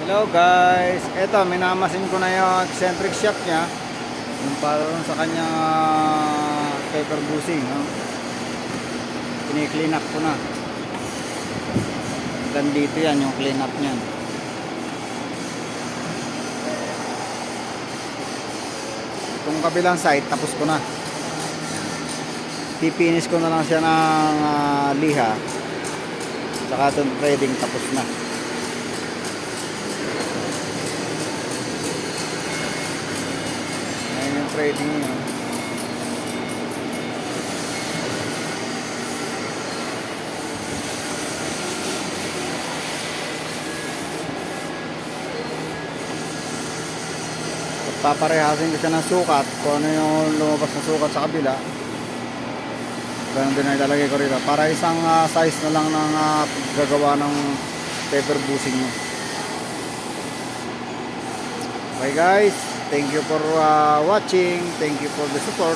Hello guys, eto minamasin ko na yung eccentric shock nya, yung parang sa kanyang paper bushing, no? Kini-clean up ko na. Dan dito yan yung clean up niyan. Itong kabilang side tapos ko na. Pipinis ko na lang siya ng liha. Saka itong threading tapos na. Trading niya. Paparehasin ko siya ng sukat kung ano yung lumabas na sukat sa kabila. Ganun din ay lalagay ko rito para isang size na lang ng gagawa ng paper bushing niya. Okay guys, thank you for watching. Thank you for the support.